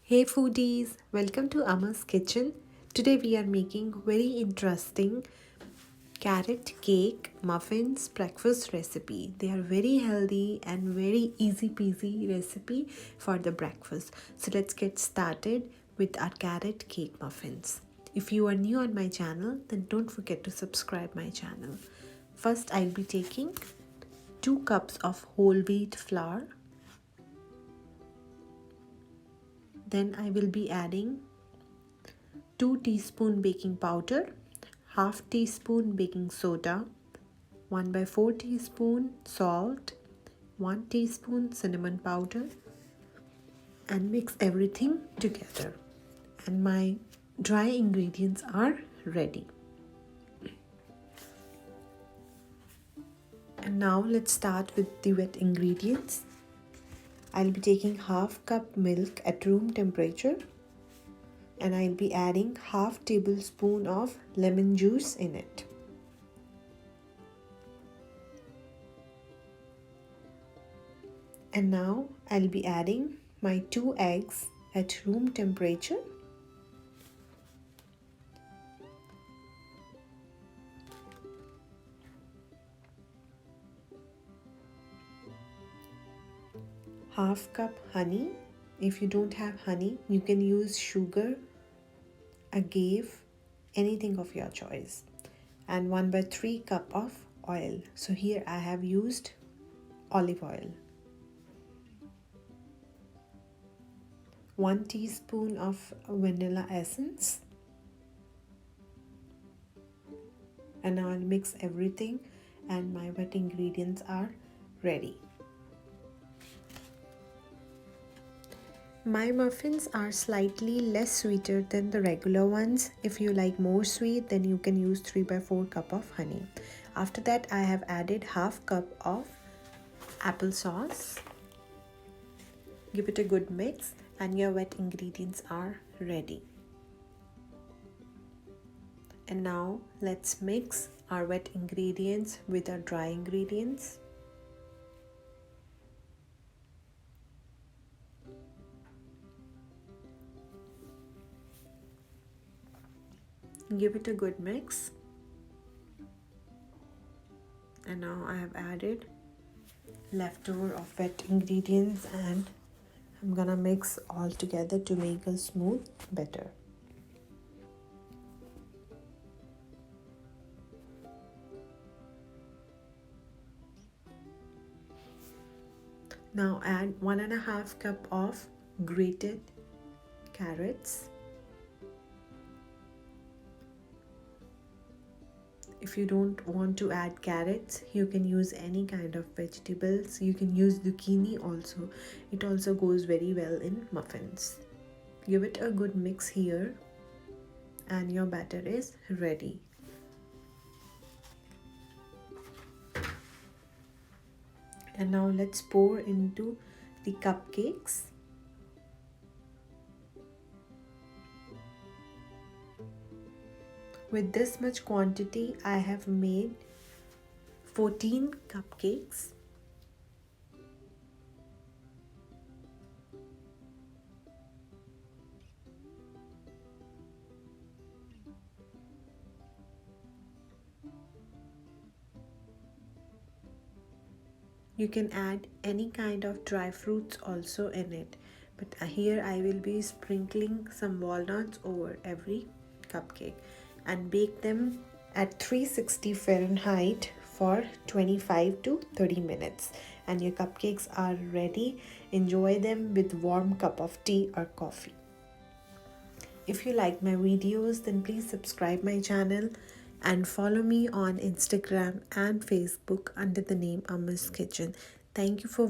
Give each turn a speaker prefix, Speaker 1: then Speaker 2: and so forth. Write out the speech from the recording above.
Speaker 1: Hey foodies, welcome to Amar's kitchen. Today we are making very interesting carrot cake muffins breakfast recipe. They are very healthy and very easy peasy recipe for the breakfast. So let's get started with our carrot cake muffins. If you are new on my channel, then don't forget to subscribe my channel. First I'll be taking 2 cups of whole wheat flour. Then I will be adding 2 teaspoon baking powder, half teaspoon baking soda, 1 by 4 teaspoon salt, 1 teaspoon cinnamon powder, and mix everything together. And my dry ingredients are ready. And now let's start with the wet ingredients. I'll be taking half cup milk at room temperature, and I'll be adding half tablespoon of lemon juice in it. And now I'll be adding my 2 eggs at room temperature. Half cup honey. If you don't have honey, you can use sugar, agave, anything of your choice. And 1 by 3 cup of oil. So here I have used olive oil. 1 teaspoon of vanilla essence. And now I'll mix everything and my wet ingredients are ready. My muffins are slightly less sweeter than the regular ones. If you like more sweet, then you can use 3 by 4 cup of honey. After that, I have added half cup of applesauce. Give it a good mix and your wet ingredients are ready. And now let's mix our wet ingredients with our dry ingredients. Give it a good mix. And now I have added leftover of wet ingredients and I'm gonna mix all together to make a smooth batter. Now add 1.5 cup of grated carrots. If you don't want to add carrots, you can use any kind of vegetables. You can use zucchini also. It also goes very well in muffins. Give it a good mix here and your batter is ready. And now let's pour into the cupcakes. With this much quantity, I have made 14 cupcakes. You can add any kind of dry fruits also in it. But here I will be sprinkling some walnuts over every cupcake and bake them at 360 Fahrenheit for 25 to 30 minutes. And your cupcakes are ready. Enjoy them with warm cup of tea or coffee. If you like my videos, then please subscribe my channel and follow me on Instagram and Facebook under the name Amar's Kitchen. Thank you for